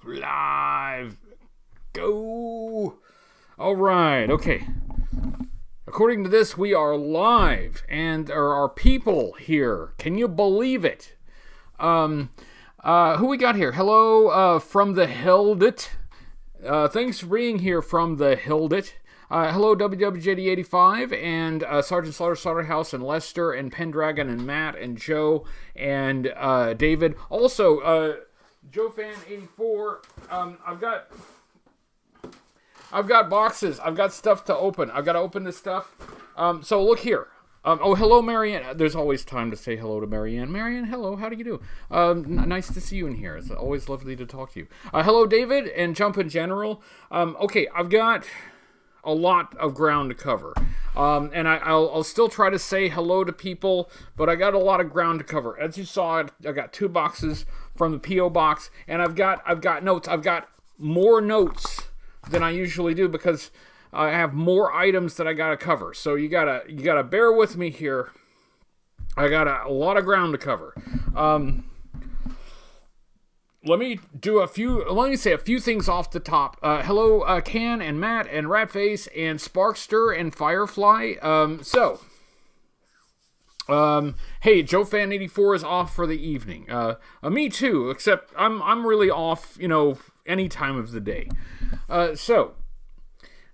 Live. Go. All right. Okay. According to this, we are live, and there are people here. Can you believe it? Who we got here? Hello, from the Hildit. Thanks for being here from the Hildit. Hello, WWJD85 and Sergeant Slaughterhouse and Lester and Pendragon and Matt and Joe and David. Also, JoeFan84. I've got boxes. I've got stuff to open. I've got to open this stuff. So look here. Hello, Marianne. There's always time to say hello to Marianne. Marianne, hello. How do you do? Nice to see you in here. It's always lovely to talk to you. Hello, David, and Jump in General. Okay, I've got a lot of ground to cover. And I'll still try to say hello to people, but I got a lot of ground to cover. As you saw, I got 2 boxes from the P.O. box, and I've got notes. I've got more notes than I usually do because I have more items that I gotta cover. So you gotta bear with me here. I got a lot of ground to cover. Let me say a few things off the top. Hello, Can and Matt and Ratface and Sparkster and Firefly. Hey, JoeFan84 is off for the evening. Me too, except I'm really off, any time of the day.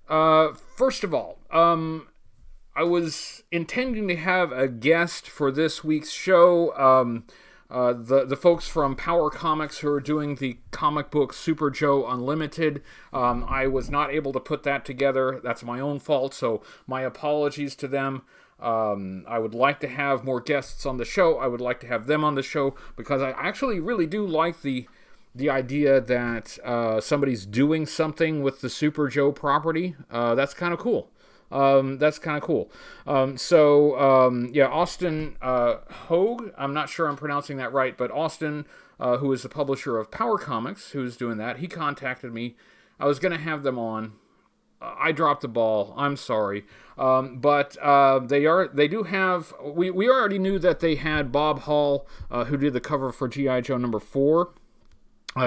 First of all, I was intending to have a guest for this week's show. The folks from Power Comics who are doing the comic book Super Joe Unlimited. I was not able to put that together. That's my own fault, so my apologies to them. I would like to have more guests on the show. I would like to have them on the show because I actually really do like the idea that somebody's doing something with the Super Joe property. That's kind of cool. Austin Hogue, I'm not sure I'm pronouncing that right, but Austin, who is the publisher of Power Comics, who's doing that, he contacted me. I was going to have them on. I dropped the ball. I'm sorry. But they do have, we already knew that they had Bob Hall, who did the cover for G.I. Joe number 4,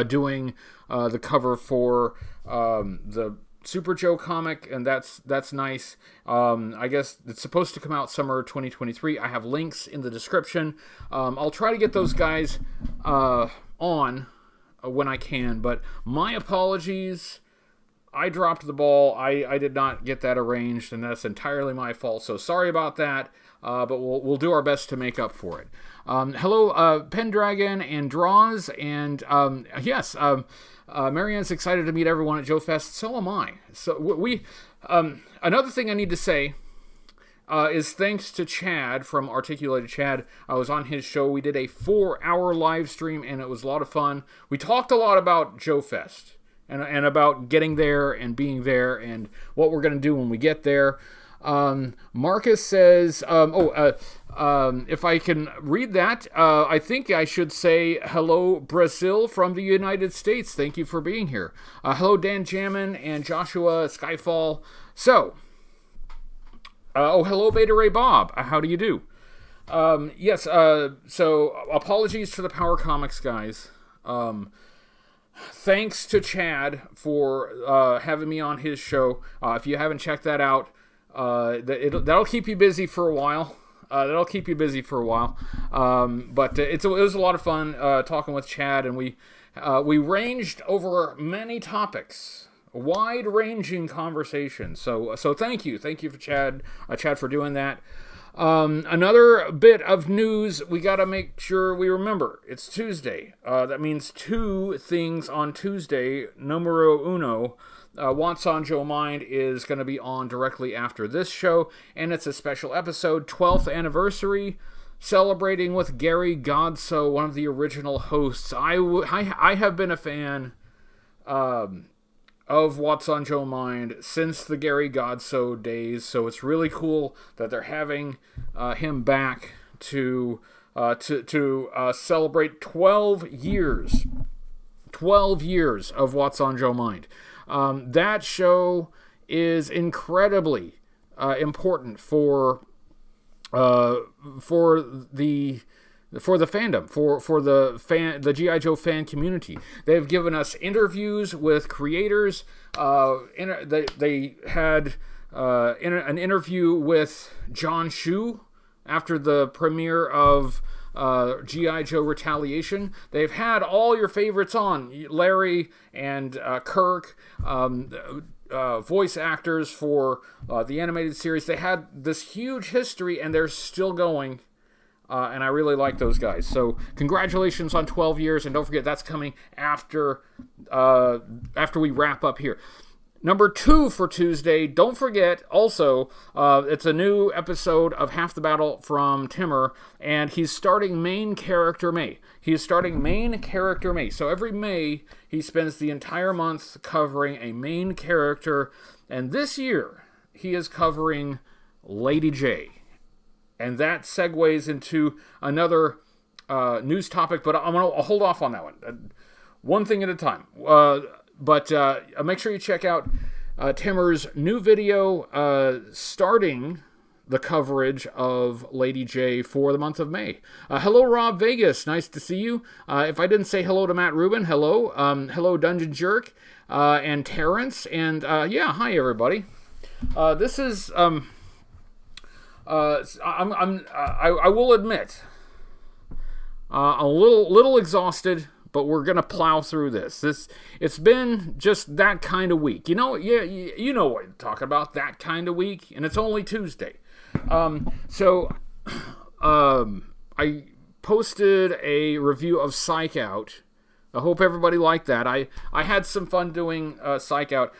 doing the cover for the Super Joe comic, and that's nice. I guess it's supposed to come out summer 2023. I have links in the description. I'll try to get those guys on when I can, but my apologies. I dropped the ball. I did not get that arranged, and that's entirely my fault. So sorry about that, but we'll do our best to make up for it. Hello, Pendragon and Draws, and yes, Marianne's excited to meet everyone at JoeFest. So am I. So we another thing I need to say is thanks to Chad from Articulated Chad. I was on his show. We did a 4-hour live stream, and it was a lot of fun. We talked a lot about JoeFest. And about getting there and being there and what we're going to do when we get there. Marcus says, if I can read that, I think I should say hello, Brazil from the United States. Thank you for being here. Hello, Dan Jammin and Joshua Skyfall. So, hello, Beta Ray Bob. How do you do? Yes, so apologies to the Power Comics guys. Thanks to Chad for having me on his show. If you haven't checked that out, that'll keep you busy for a while. But it was a lot of fun talking with Chad, and we ranged over many topics, wide-ranging conversations. So thank you for Chad for doing that. Another bit of news, we got to make sure we remember. It's Tuesday. That means 2 things on Tuesday. Numero uno. What's on Joe Mind is going to be on directly after this show, and it's a special episode, 12th anniversary, celebrating with Gary Godso, one of the original hosts. I have been a fan of What's on Joe Mind since the Gary Godso days, so it's really cool that they're having him back to celebrate 12 years of What's on Joe Mind. That show is incredibly important for the for the fandom, for the G.I. Joe fan community. They've given us interviews with creators. They had an interview with John Shu after the premiere of G.I. Joe Retaliation. They've had all your favorites on, Larry and Kirk, voice actors for the animated series. They had this huge history, and they're still going. And I really like those guys. So congratulations on 12 years, and don't forget that's coming after we wrap up here. Number 2 for Tuesday, don't forget also, it's a new episode of Half the Battle from Timmer, and he's starting main character May. So every May, he spends the entire month covering a main character, and this year, he is covering Lady J. And that segues into another news topic, but I'll hold off on that one. One thing at a time. But make sure you check out Timmer's new video starting the coverage of Lady J for the month of May. Hello, Rob Vegas. Nice to see you. If I didn't say hello to Matt Rubin, hello. Hello, Dungeon Jerk and Terrence. And hi, everybody. This is... I will admit, I'm a little exhausted, but we're gonna plow through this. It's been just that kind of week. You know what I'm talking about, that kind of week, and it's only Tuesday. So I posted a review of Psych Out. I hope everybody liked that. I had some fun doing Psych Out.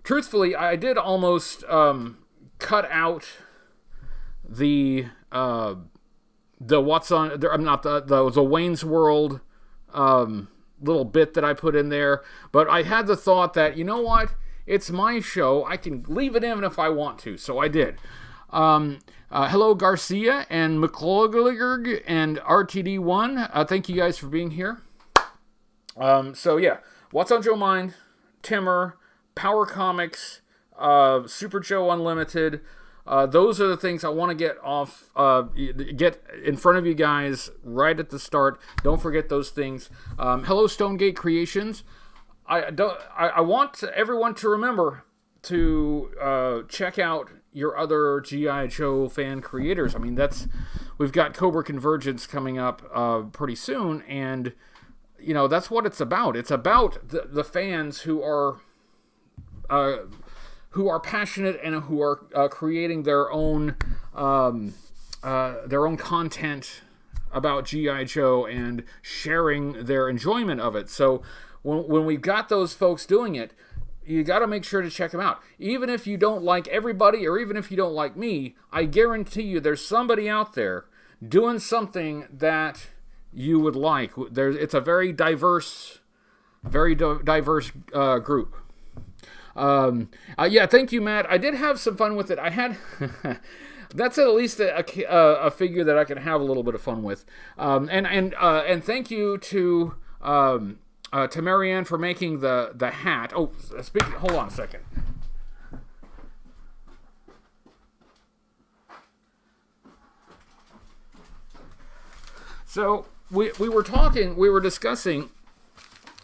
Truthfully, I did almost cut out the what's on there. I'm not the Wayne's World little bit that I put in there, but I had the thought that, you know what, it's my show, I can leave it in if I want to, so I did. Hello, Garcia and McCluggerg and RTD1. Thank you guys for being here. So yeah, What's on Joe Mind, Timmer, Power Comics, Super Joe Unlimited. Those are the things I want to get in front of you guys right at the start. Don't forget those things. Hello, Stonegate Creations. I want everyone to remember to check out your other G.I. Joe fan creators. I mean, we've got Cobra Convergence coming up pretty soon, and you know that's what it's about. It's about the fans who are passionate and who are creating their own content about G.I. Joe and sharing their enjoyment of it. So when we've got those folks doing it, you got to make sure to check them out. Even if you don't like everybody, or even if you don't like me, I guarantee you there's somebody out there doing something that you would like. It's a very diverse group. Yeah, thank you, Matt. I did have some fun with it. I had that's at least a figure that I can have a little bit of fun with. And thank you to Marianne for making the hat. Oh, hold on a second. So we were discussing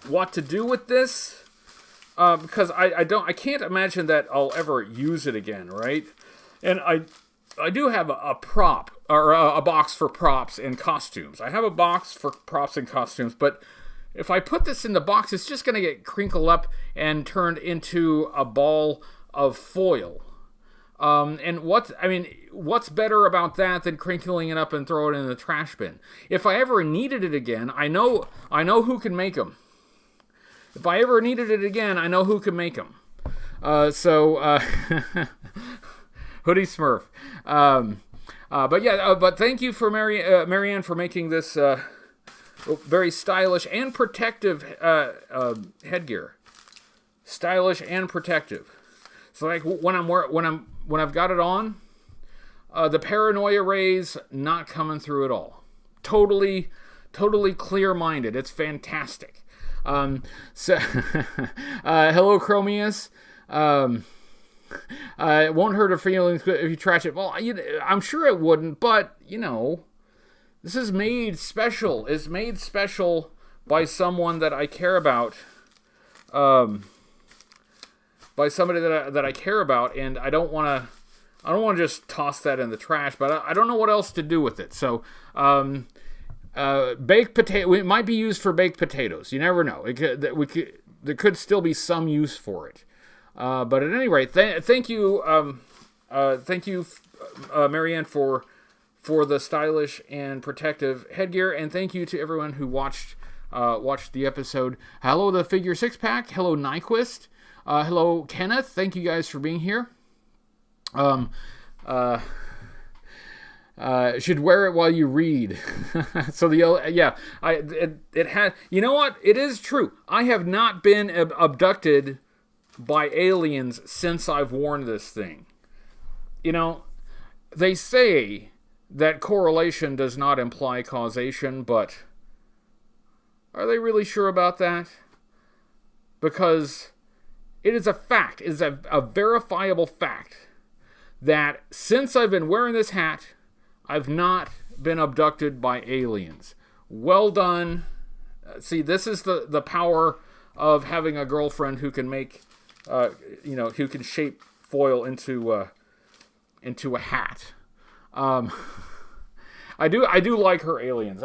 what to do with this. Because I can't imagine that I'll ever use it again, right? And I do have a prop, or a box for props and costumes. I have a box for props and costumes, but if I put this in the box, it's just going to get crinkled up and turned into a ball of foil. And what's better about that than crinkling it up and throw it in the trash bin? If I ever needed it again, I know who can make them. If I ever needed it again, I know who can make them. Hoodie Smurf. But thank you for Marianne for making this very stylish and protective headgear. Stylish and protective. So like when I've got it on, the paranoia rays not coming through at all. Totally clear-minded. It's fantastic. Hello, Chromius. It won't hurt her feelings if you trash it. Well, I'm sure it wouldn't, but, this is made special. It's made special by someone that I care about. By somebody that I care about, and I don't want to just toss that in the trash, but I don't know what else to do with it. So, baked potato, it might be used for baked potatoes. You never know. There could still be some use for it. But at any rate, thank you, Marianne, for the stylish and protective headgear, and thank you to everyone who watched the episode. Hello, the Figure Six Pack. Hello, Nyquist. Hello, Kenneth. Thank you guys for being here. Should wear it while you read. So it had. You know what? It is true. I have not been abducted by aliens since I've worn this thing. They say that correlation does not imply causation, but are they really sure about that? Because it is a fact, it is a verifiable fact that since I've been wearing this hat, I've not been abducted by aliens. Well done. See, this is the power of having a girlfriend who can make, who can shape foil into a hat. I do like her aliens.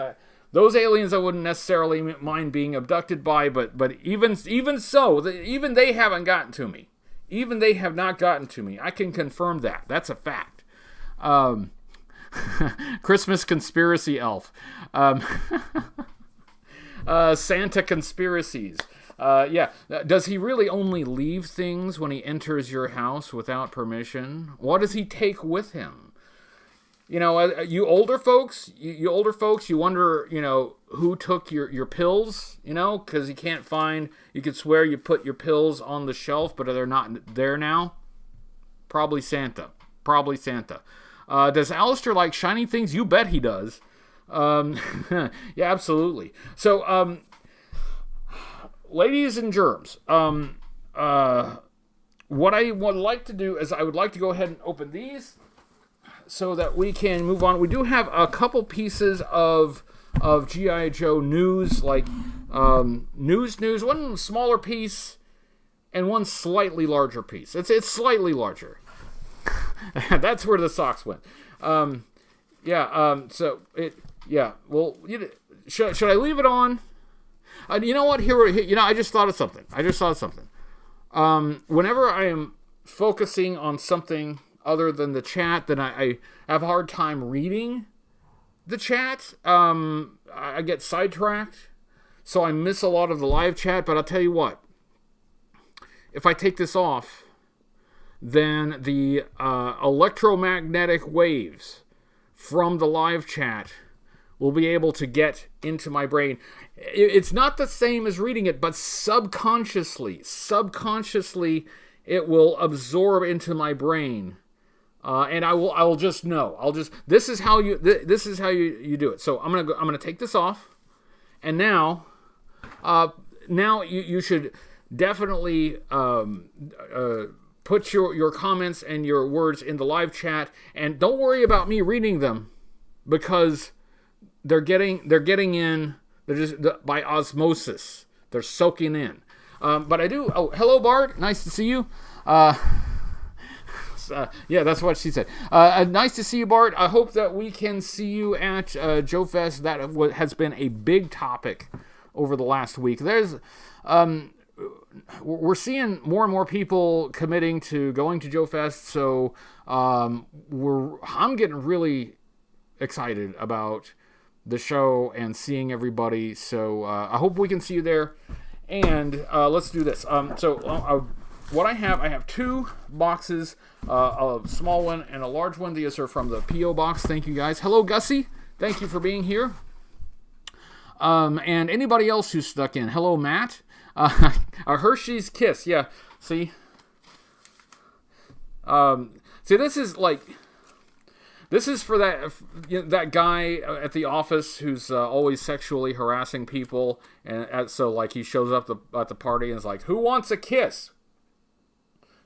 Those aliens I wouldn't necessarily mind being abducted by, but even so, even they haven't gotten to me. Even they have not gotten to me. I can confirm that. That's a fact. Christmas conspiracy elf. Santa conspiracies. Does he really only leave things when he enters your house without permission? What does he take with him? You older folks, you wonder, who took your pills, because you can't find, you could swear you put your pills on the shelf, but they're not there now. Probably Santa. Does Alistair like shiny things? You bet he does. Yeah, absolutely. So, ladies and germs, what I would like to do is I would like to go ahead and open these so that we can move on. We do have a couple pieces of G.I. Joe news, like news, one smaller piece and one slightly larger piece. It's slightly larger. That's where the socks went. Well, should I leave it on? You know what? I just thought of something. Whenever I am focusing on something other than the chat, then I have a hard time reading the chat. I get sidetracked, so I miss a lot of the live chat. But I'll tell you what, if I take this off, then the electromagnetic waves from the live chat will be able to get into my brain. It's not the same as reading it, but subconsciously, it will absorb into my brain. And I will just know. This is how you do it. So I'm gonna take this off, and now you should definitely put your comments and your words in the live chat, and don't worry about me reading them, because they're getting in. They're just by osmosis. They're soaking in. But I do. Oh, hello, Bart. Nice to see you. Yeah, that's what she said. Nice to see you, Bart. I hope that we can see you at JoeFest. That has been a big topic over the last week. We're seeing more and more people committing to going to JoeFest, so I'm getting really excited about the show and seeing everybody. So I hope we can see you there. And let's do this. What I have two boxes, a small one and a large one. These are from the P.O. Box. Thank you, guys. Hello, Gussie. Thank you for being here. And anybody else who's stuck in. Hello, Matt. A Hershey's Kiss. Yeah, see? This is for that guy at the office who's always sexually harassing people. And so he shows up at the party and is like, who wants a kiss?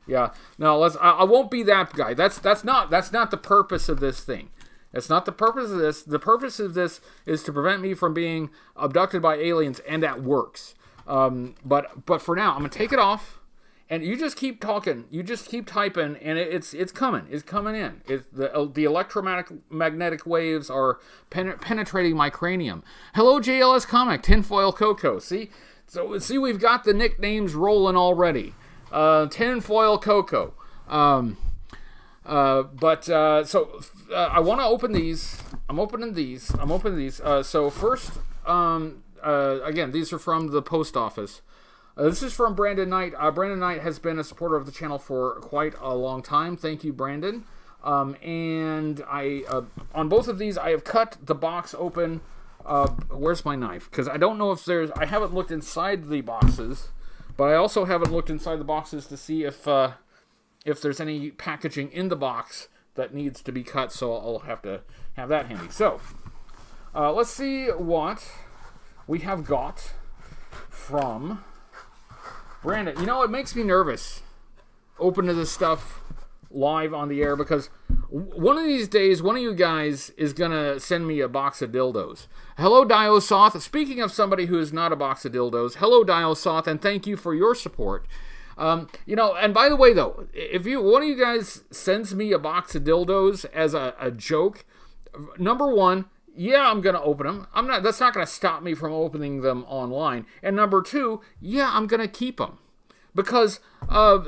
Yeah. No, I won't be that guy. That's not the purpose of this thing. That's not the purpose of this. The purpose of this is to prevent me from being abducted by aliens, and that works. But for now, I'm gonna take it off, and you just keep talking. You just keep typing, and it's coming. It's coming in. The electromagnetic waves are penetrating my cranium. Hello, JLS Comic, Tinfoil Coco. See, we've got the nicknames rolling already. Tinfoil Coco. I want to open these. I'm opening these. So first, again, these are from the post office. This is from Brandon Knight. Brandon Knight has been a supporter of the channel for quite a long time. Thank you, Brandon. And I, on both of these, I have cut the box open. Where's my knife? Because I don't know if I haven't looked inside the boxes, but I also haven't looked inside the boxes to see if there's any packaging in the box that needs to be cut, so I'll have to have that handy. So, let's see what we have got from Brandon. You know, it makes me nervous opening this stuff live on the air, because one of these days, one of you guys is going to send me a box of dildos. Hello, Diosoth. Speaking of somebody who is not a box of dildos, hello, Diosoth, and thank you for your support. You know, and by the way, though, if one of you guys sends me a box of dildos as a joke, number one, yeah, I'm going to open them. That's not going to stop me from opening them online. And number two, yeah, I'm going to keep them. Because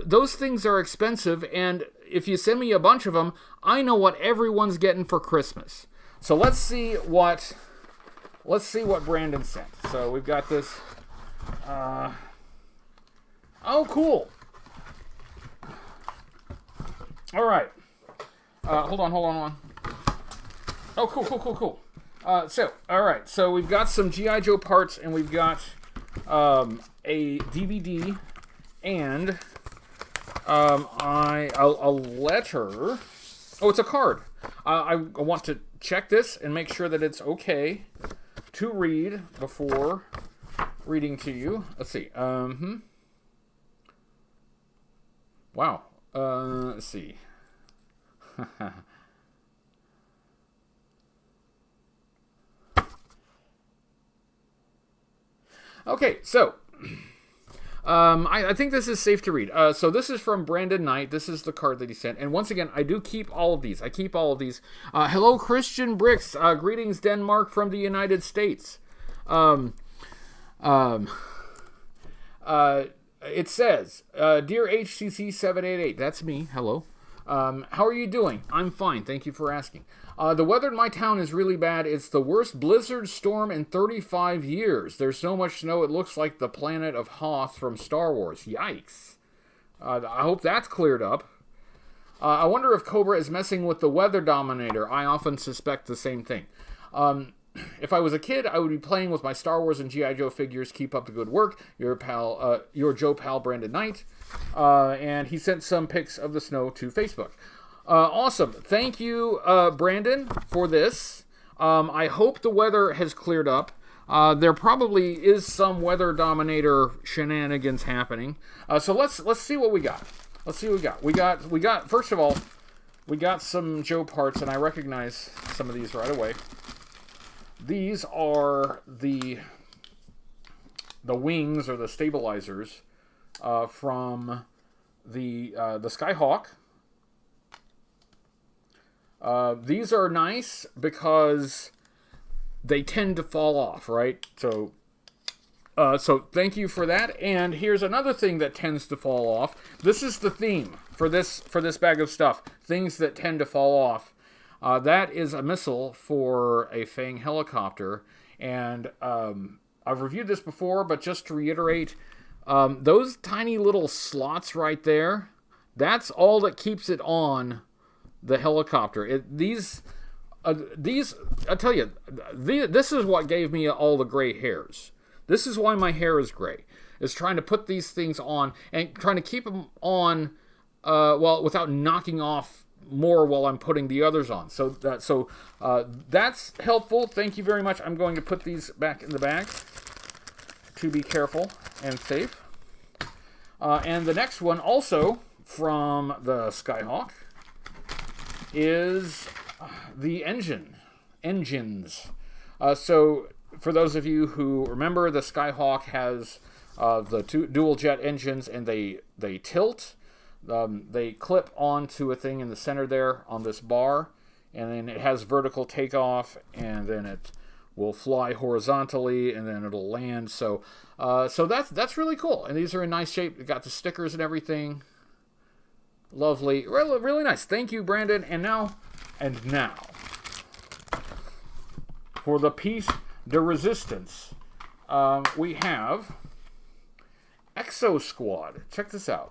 those things are expensive, and if you send me a bunch of them, I know what everyone's getting for Christmas. So let's see what Brandon sent. So we've got this. Oh, cool. All right. Hold on. Oh, cool. All right. So we've got some G.I. Joe parts, and we've got a DVD and a letter. Oh, it's a card. I want to check this and make sure that it's okay to read before reading to you. Let's see. Wow. Let's see. Okay, so I think this is safe to read. So this is from Brandon Knight. This is the card that he sent. And once again, I do keep all of these. Hello, Christian Bricks. Greetings, Denmark, from the United States. It says, Dear HCC788, that's me, hello. How are you doing? I'm fine, thank you for asking. The weather in my town is really bad. It's the worst blizzard storm in 35 years. There's so much snow it looks like the planet of Hoth from Star Wars. Yikes. I hope that's cleared up. I wonder if Cobra is messing with the weather dominator. I often suspect the same thing. If I was a kid, I would be playing with my Star Wars and G.I. Joe figures. Keep up the good work. Your Joe pal, Brandon Knight. And he sent some pics of the snow to Facebook. Awesome. Thank you, Brandon, for this. I hope the weather has cleared up. There probably is some weather dominator shenanigans happening. So let's see what we got. We got first of all, we got some Joe parts, and I recognize some of these right away. These are the wings or the stabilizers from the Skyhawk. These are nice because they tend to fall off, right? So thank you for that. And here's another thing that tends to fall off. This is the theme for this bag of stuff. Things that tend to fall off. That is a missile for a Fang helicopter, and I've reviewed this before, but just to reiterate, those tiny little slots right there, that's all that keeps it on the helicopter. These, I tell you, this is what gave me all the gray hairs. This is why my hair is gray, is trying to put these things on and trying to keep them on, without knocking off more while I'm putting the others on. So that's helpful. Thank you very much. I'm going to put these back in the bag to be careful and safe. And the next one also from the Skyhawk is the engines. So for those of you who remember, the Skyhawk has the two dual jet engines, and they tilt. They clip onto a thing in the center there on this bar, and then it has vertical takeoff, and then it will fly horizontally, and then it'll land. So that's really cool, and these are in nice shape. They got the stickers and everything. Lovely, really, really nice. Thank you, Brandon. And now, for the piece de resistance, we have Exo Squad. Check this out.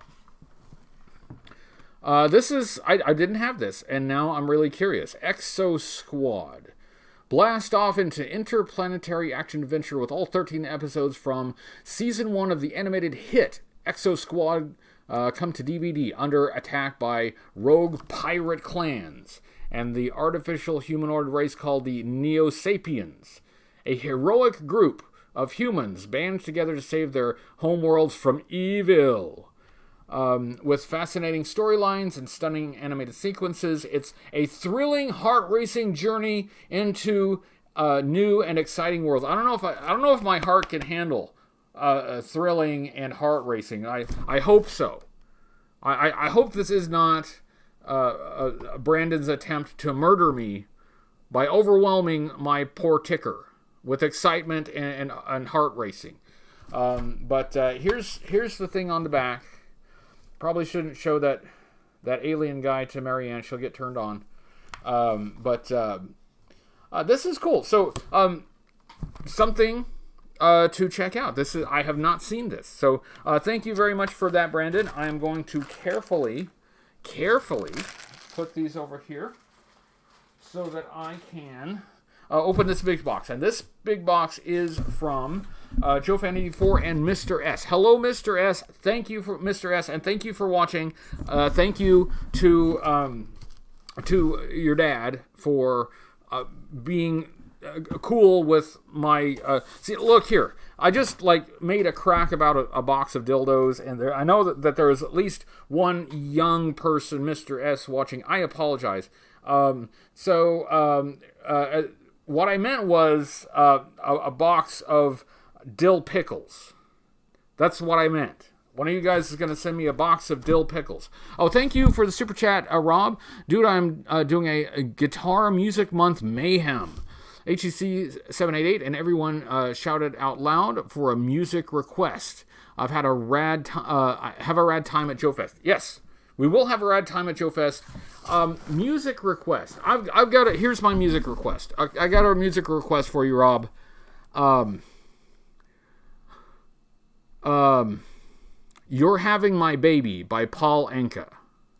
This is, I didn't have this, and now I'm really curious. Exo Squad. Blast off into interplanetary action-adventure with all 13 episodes from Season 1 of the animated hit Exo Squad come to DVD under attack by rogue pirate clans and the artificial humanoid race called the Neo-Sapiens. A heroic group of humans band together to save their homeworlds from evil. With fascinating storylines and stunning animated sequences, it's a thrilling, heart-racing journey into a new and exciting world. I don't know if my heart can handle thrilling and heart-racing. I hope so. I hope this is not Brandon's attempt to murder me by overwhelming my poor ticker with excitement and heart-racing. But here's the thing on the back. Probably shouldn't show that alien guy to Marianne. She'll get turned on. But this is cool. So something to check out. I have not seen this. So thank you very much for that, Brandon. I am going to carefully put these over here so that I can open this big box. And this big box is from JoeFan84 and Mr. S. Hello, Mr. S. Thank you for Mr. S. And thank you for watching. Thank you to your dad for being cool with my. See, look here. I just made a crack about a box of dildos, and I know that there is at least one young person, Mr. S, watching. I apologize. What I meant was a box of dill pickles. That's what I meant. One of you guys is going to send me a box of dill pickles. Oh, thank you for the super chat, Rob. Dude, I'm doing a Guitar Music Month mayhem. HCC788 and everyone shouted out loud for a music request. I've had a rad time at JoeFest. Yes, we will have a rad time at JoeFest. Music request. I've got it. Here's my music request. I got a music request for you, Rob. You're Having My Baby by Paul Anka.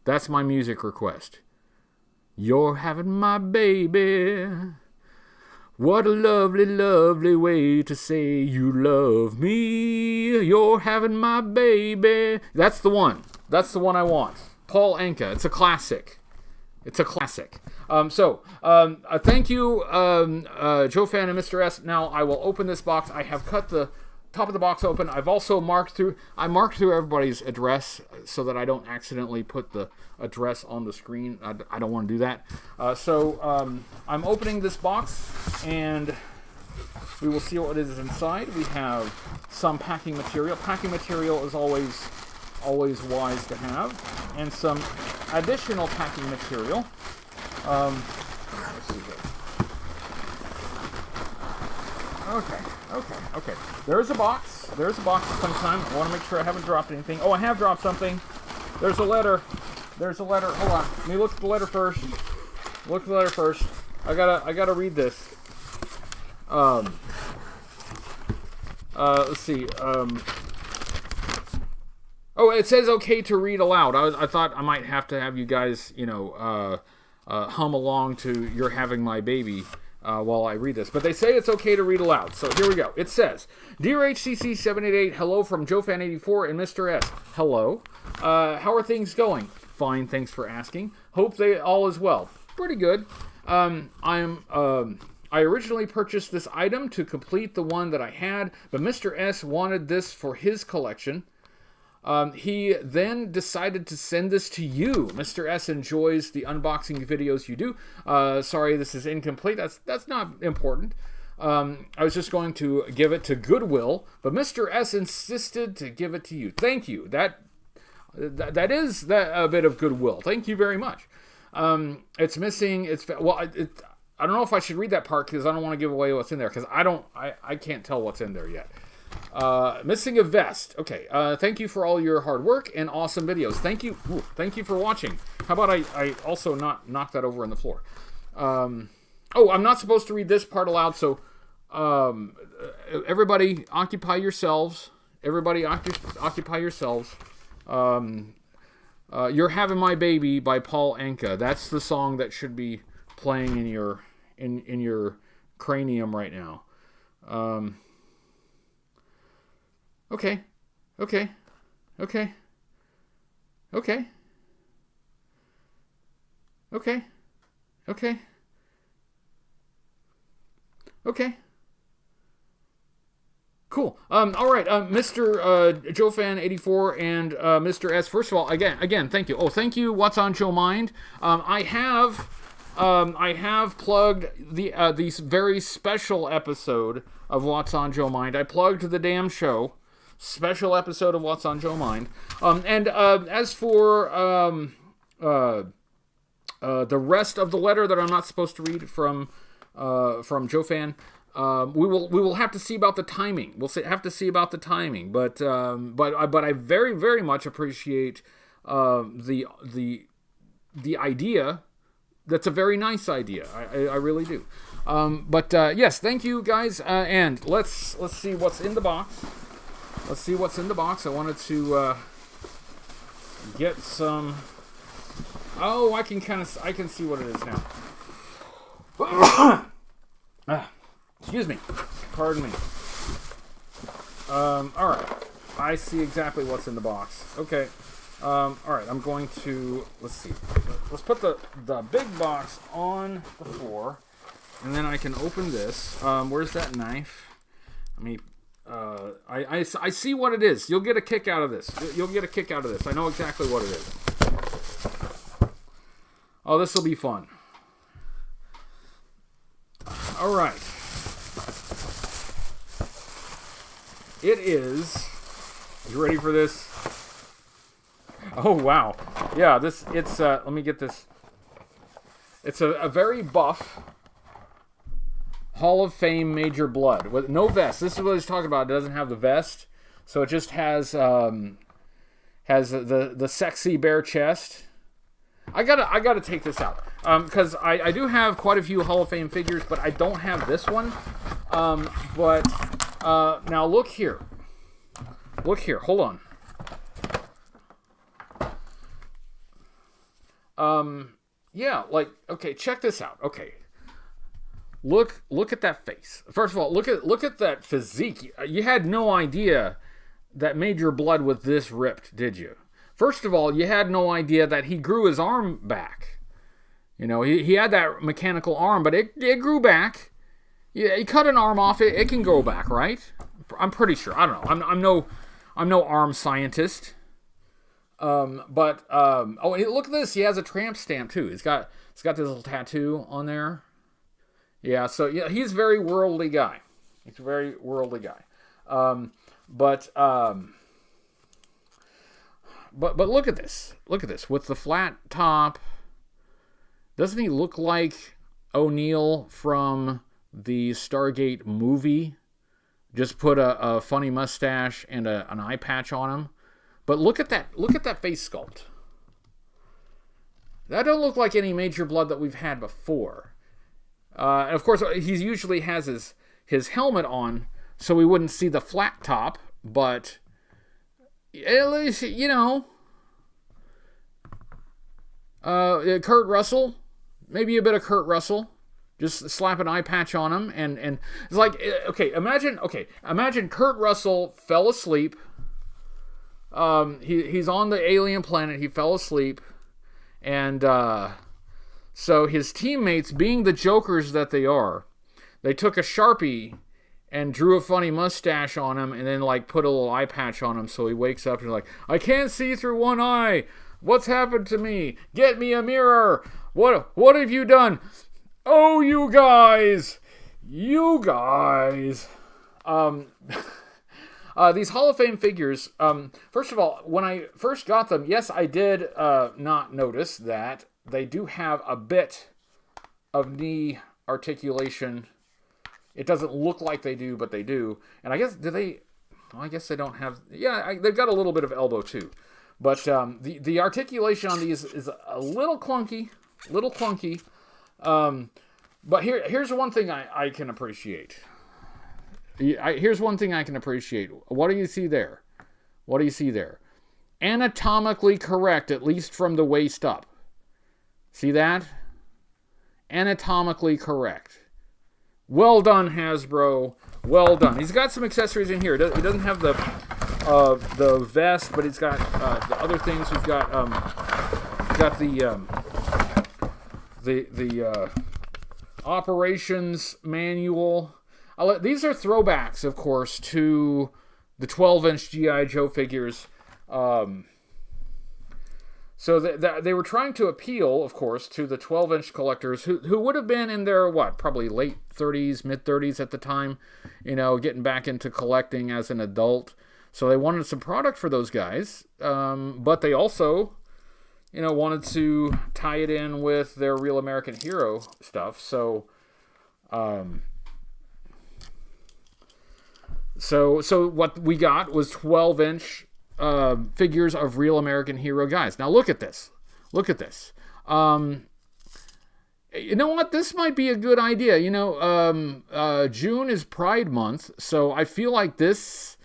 That's my music request. You're having my baby. What a lovely, lovely way to say you love me. You're having my baby. That's the one. That's the one I want. Paul Anka. It's a classic. It's a classic. Thank you, JoeFan and Mr. S. Now I will open this box. I have cut the top of the box open. I've also marked through everybody's address so that I don't accidentally put the address on the screen. I don't want to do that. I'm opening this box, and we will see what is inside. We have some packing material. Packing material is always wise to have, and some additional packing material. Let's see here. Okay. There's a box. There's a box at some time. I want to make sure I haven't dropped anything. Oh, I have dropped something. There's a letter. Hold on. Let me look at the letter first. I gotta read this. Let's see. Oh, it says okay to read aloud. I thought I might have to have you guys, hum along to You're Having My Baby while I read this. But they say it's okay to read aloud. So here we go. It says, Dear HCC788, hello from JoeFan84 and Mr. S. Hello. How are things going? Fine, thanks for asking. Hope they all is well. Pretty good. I originally purchased this item to complete the one that I had, but Mr. S wanted this for his collection. He then decided to send this to you. Mr. S enjoys the unboxing videos you do. Sorry, this is incomplete. That's not important. I was just going to give it to Goodwill, but Mr. S insisted to give it to you. Thank you. That is a bit of goodwill. Thank you very much. It's missing. I don't know if I should read that part because I don't want to give away what's in there because I can't tell what's in there yet. Missing a vest. Okay. Thank you for all your hard work and awesome videos. Thank you. Ooh, thank you for watching. How about I also not knock that over on the floor? I'm not supposed to read this part aloud, so everybody occupy yourselves. Everybody occupy yourselves. You're Having My Baby by Paul Anka. That's the song that should be playing in your cranium right now. Okay. Okay. Okay. Okay. Okay. Okay. Okay. Cool. All right, Mr. JoeFan84 and Mr. S. First of all, again, thank you. Oh, thank you. What's on Joe Mind? I have plugged the very special episode of What's on Joe Mind. I plugged the damn show. Special episode of What's on Joe Mind. As for the rest of the letter that I'm not supposed to read from JoeFan. We will have to see about the timing. Have to see about the timing. But I very, very much appreciate the idea. That's a very nice idea. I really do. Yes, thank you guys. And let's see what's in the box. Let's see what's in the box. I wanted to get some. Oh, I can see what it is now. Excuse me. Pardon me. All right. I see exactly what's in the box. Okay. All right. I'm going to, let's see. Let's put the big box on the floor, and then I can open this. Where's that knife? I see what it is. You'll get a kick out of this. You'll get a kick out of this. I know exactly what it is. Oh, this will be fun. All right. It is. You ready for this? Oh wow! Yeah, it's. Let me get this. It's a very buff Hall of Fame Major Blood with no vest. This is what he's talking about. It doesn't have the vest, so it just has the sexy bare chest. I gotta take this out because I do have quite a few Hall of Fame figures, but I don't have this one. Now look here. Look here. Hold on. Yeah, okay, check this out. Okay. Look at that face. First of all, look at that physique. You had no idea that Major Blood was this ripped, did you? First of all, you had no idea that he grew his arm back. You know, he had that mechanical arm, but it grew back. Yeah, he cut an arm off, it can go back, right? I'm pretty sure. I don't know. I'm no arm scientist. Oh, look at this. He has a tramp stamp too. He's got this little tattoo on there. Yeah, so yeah, he's a very worldly guy. He's a very worldly guy. But look at this. Look at this with the flat top. Doesn't he look like O'Neill from the Stargate movie? Just put a funny mustache and an eye patch on him. But look at that face sculpt. That don't look like any Major Blood that we've had before. And of course, he usually has his helmet on, so we wouldn't see the flat top. But at least, you know, Kurt Russell, maybe a bit of Kurt Russell. Just slap an eye patch on him, and it's like, imagine Kurt Russell fell asleep. He's on the alien planet. He fell asleep, and so his teammates, being the jokers that they are, they took a Sharpie and drew a funny mustache on him, and then like put a little eye patch on him, so he wakes up and like, I can't see through one eye. What's happened to me? Get me a mirror. What have you done? Oh, you guys. These Hall of Fame figures, first of all, when I first got them, yes, I did not notice that they do have a bit of knee articulation. It doesn't look like they do, but they do. And I guess, I guess they don't have, they've got a little bit of elbow too. But the articulation on these is a little clunky. But here's one thing I can appreciate. Here's one thing I can appreciate. What do you see there? Anatomically correct, at least from the waist up. See that? Anatomically correct. Well done, Hasbro. Well done. He's got some accessories in here. He doesn't have the vest, but he's got the other things. He's got the operations manual. These are throwbacks, of course, to the 12-inch G.I. Joe figures. So they were trying to appeal, of course, to the 12-inch collectors who would have been in their, probably late 30s, mid-30s at the time, getting back into collecting as an adult. So they wanted some product for those guys, but they also, wanted to tie it in with their Real American Hero stuff. So what we got was 12-inch figures of Real American Hero guys. Now look at this. You know what? This might be a good idea. June is Pride Month, so I feel like this.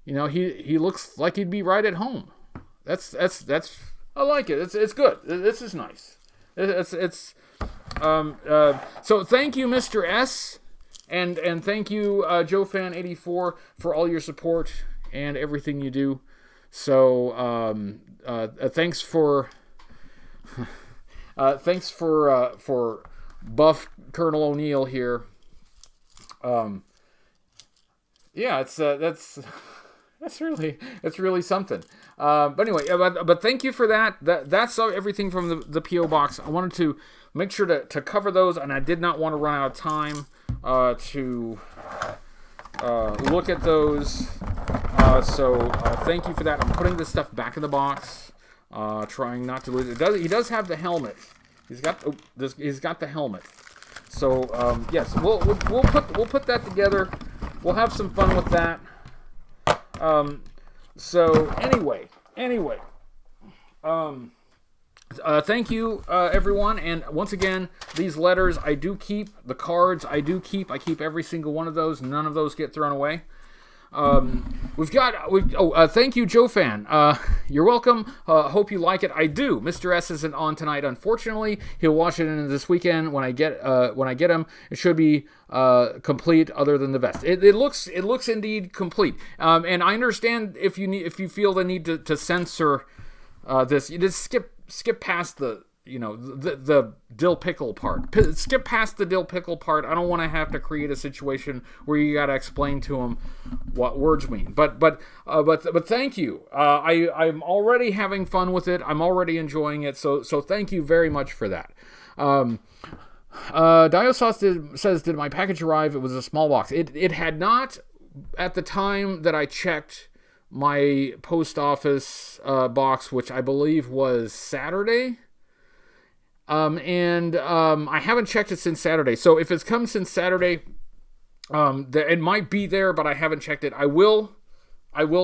He looks like he'd be right at home. That's. I like it. It's good. This is nice. So thank you, Mr. S, and thank you, JoeFan84, for all your support and everything you do. So thanks for Buff Colonel O'Neill here. That's really something. But anyway, but thank you for that. That's everything from the P.O. Box. I wanted to make sure to cover those, and I did not want to run out of time to look at those. So thank you for that. I'm putting this stuff back in the box, trying not to lose it. He does have the helmet. He's got the helmet. So yes, we'll put that together. We'll have some fun with that. So anyway, thank you, everyone. And once again, these letters I do keep. The cards I keep every single one of those. None of those get thrown away. Thank you, Joe Fan. You're welcome. Hope you like it. I do. Mr. S isn't on tonight, unfortunately. He'll watch it in this weekend when I get him. It should be complete, other than the vest. It looks indeed complete. And I understand if you feel the need to censor this, you just skip past the dill pickle part. Skip past the dill pickle part. I don't want to have to create a situation where you got to explain to them what words mean. But thank you. I'm already having fun with it. I'm already enjoying it. So thank you very much for that. Diosauce says, did my package arrive? It was a small box. It had not at the time that I checked my post office box, which I believe was Saturday. I haven't checked it since Saturday. So if it's come since Saturday, it might be there, but I haven't checked it. I will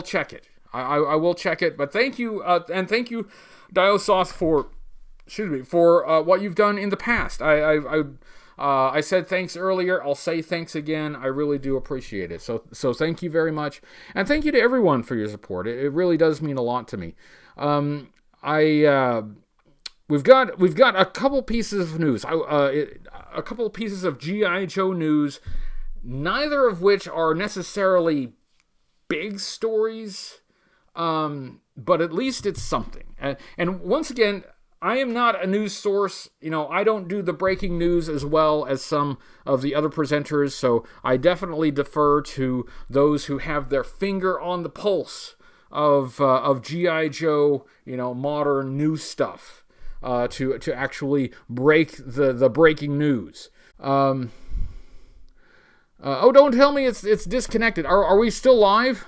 check it. I will check it. But thank you, and thank you, Diosauce, for what you've done in the past. I said thanks earlier. I'll say thanks again. I really do appreciate it. So thank you very much, and thank you to everyone for your support. It really does mean a lot to me. We've got a couple pieces of news, a couple pieces of G.I. Joe news, neither of which are necessarily big stories, but at least it's something. And once again, I am not a news source. I don't do the breaking news as well as some of the other presenters, so I definitely defer to those who have their finger on the pulse of G.I. Joe, modern news stuff, to actually break the breaking news. Don't tell me it's disconnected. Are we still live?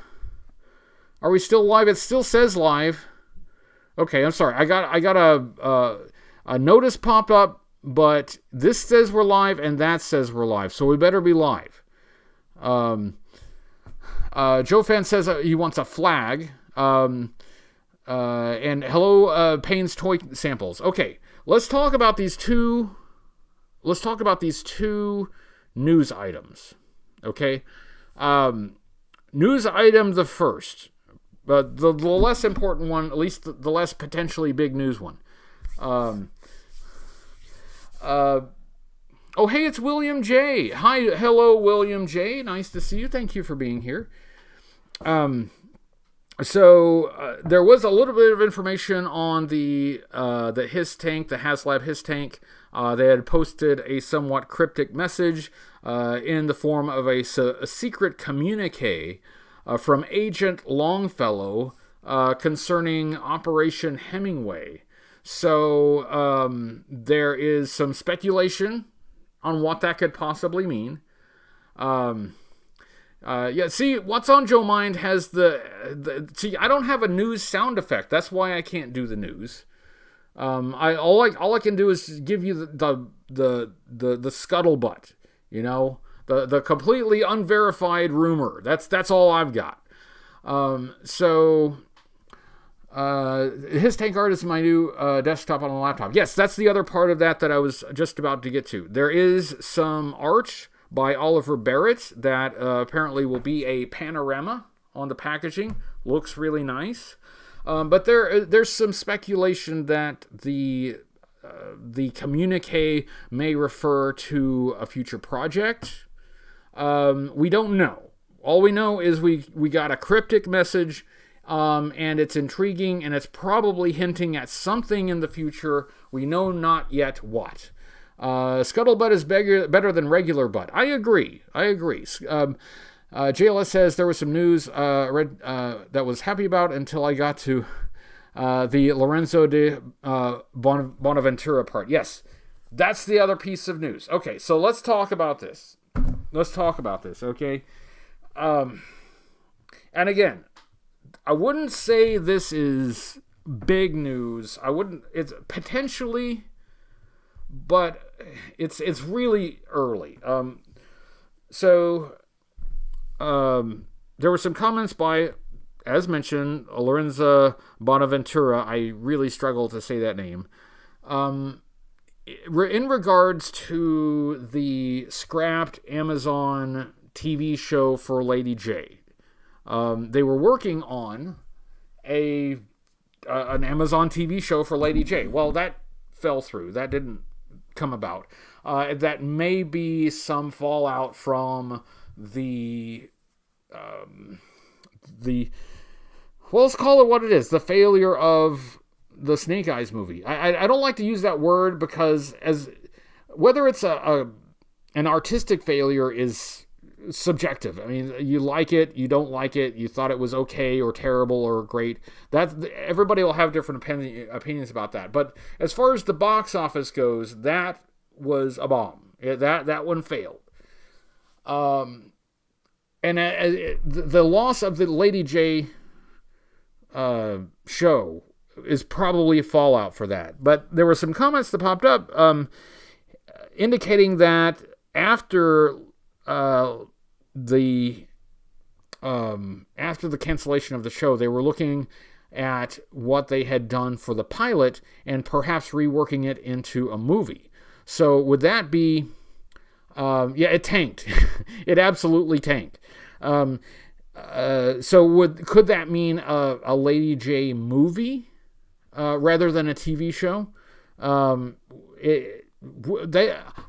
Are we still live? It still says live. Okay, I'm sorry. I got a notice popped up, but this says we're live and that says we're live, so we better be live. Joe Fan says he wants a flag. And hello, Payne's Toy Samples. Okay, let's talk about these two. Let's talk about these two news items. Okay, news item the first. But the less important one, at least the less potentially big news one. Oh, hey, it's William J. Hello, William J. Nice to see you. Thank you for being here. So there was a little bit of information on the HISS tank, the HasLab HISS tank. They had posted a somewhat cryptic message in the form of a secret communique from Agent Longfellow concerning Operation Hemingway. So there is some speculation on what that could possibly mean. See, What's on Joe Mind has see, I don't have a news sound effect. That's why I can't do the news. All I can do is give you the scuttlebutt, the completely unverified rumor. That's all I've got. His tank art is my new desktop on a laptop. Yes, that's the other part of that I was just about to get to. There is some art by Oliver Barrett that apparently will be a panorama on the packaging. Looks really nice. But there's some speculation that the communique may refer to a future project. We don't know. All we know is we got a cryptic message, and it's intriguing, and it's probably hinting at something in the future. We know not yet what. Scuttlebutt is better than regular butt. I agree. JLS says there was some news read that was happy about until I got to the Lorenzo de Bonaventura part. Yes, that's the other piece of news. Okay, so let's talk about this. Okay? And again, I wouldn't say this is big news. It's potentially, but it's really early. There were some comments by, as mentioned, Lorenzo Bonaventura. I really struggle to say that name. In regards to the scrapped Amazon TV show for Lady J. They were working on an Amazon TV show for Lady J. Well, that fell through. That didn't come about. That may be some fallout from the well, let's call it what it is, the failure of the Snake Eyes movie. I don't like to use that word because whether it's an artistic failure is subjective. I mean, you like it, you don't like it, you thought it was okay or terrible or great. Everybody will have different opinions about that. But as far as the box office goes, that was a bomb. That one failed. And the loss of the Lady J show is probably a fallout for that. But there were some comments that popped up indicating that after the cancellation of the show, they were looking at what they had done for the pilot and perhaps reworking it into a movie. So would that be... it tanked. It absolutely tanked. So could that mean a Lady J movie rather than a TV show?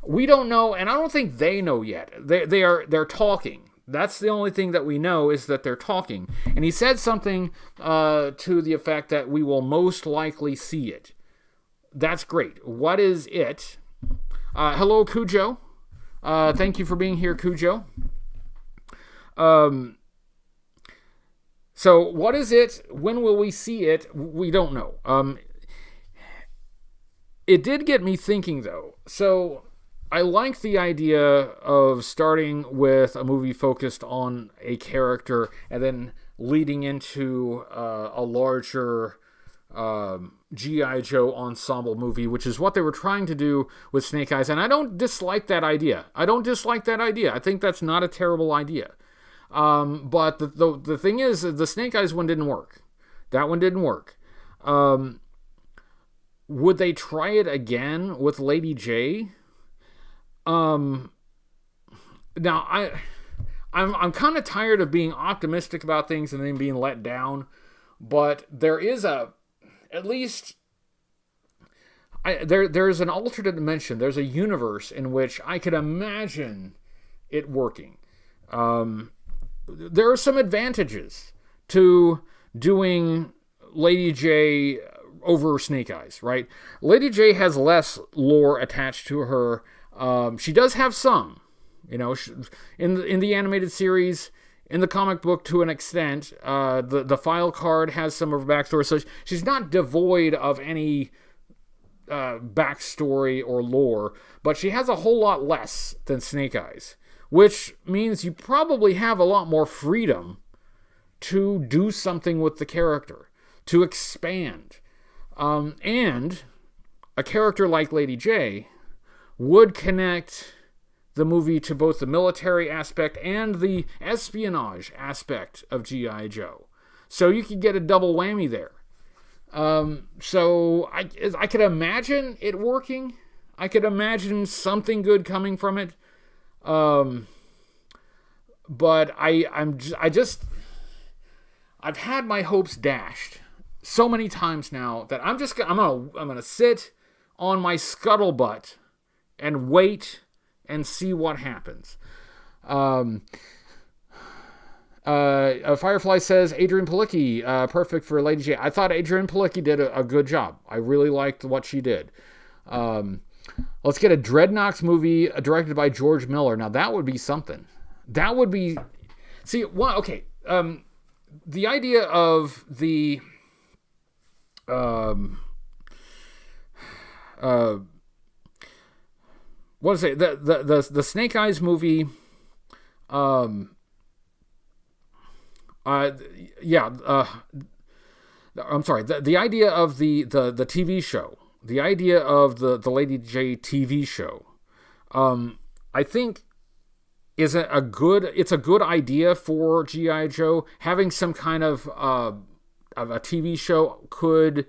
We don't know, and I don't think they know yet. They're talking. That's the only thing that we know, is that they're talking. And he said something to the effect that we will most likely see it. that's great. What is it? Hello, Cujo. Thank you for being here, Cujo. So what is it? When will we see it? We don't know. It did get me thinking, though. So I like the idea of starting with a movie focused on a character and then leading into a larger G.I. Joe ensemble movie, which is what they were trying to do with Snake Eyes. And I don't dislike that idea. I think that's not a terrible idea. But the thing is, the Snake Eyes one didn't work. That one didn't work. Would they try it again with Lady J? Now I'm kind of tired of being optimistic about things and then being let down, but there is there's an alternate dimension. There's a universe in which I could imagine it working. There are some advantages to doing Lady J over Snake Eyes, right? Lady J has less lore attached to her. She does have some, in the animated series, in the comic book to an extent. The file card has some of her backstory, so she's not devoid of any backstory or lore, but she has a whole lot less than Snake Eyes, which means you probably have a lot more freedom to do something with the character, to expand. And a character like Lady J would connect the movie to both the military aspect and the espionage aspect of G.I. Joe. So you could get a double whammy there. So I could imagine it working. I could imagine something good coming from it. But I've had my hopes dashed so many times now that I'm gonna sit on my scuttlebutt and wait and see what happens. Firefly says Adrian Palicki, perfect for Lady J. I thought Adrian Palicki did a good job. I really liked what she did. Let's get a Dreadnoks movie directed by George Miller. Now that would be something. That would be. See, well, okay. The idea of the what is it? The Snake Eyes movie. I'm sorry. The idea of the TV show. The idea of the Lady J TV show. I think it's a good idea for G.I. Joe. Having some kind of a TV show could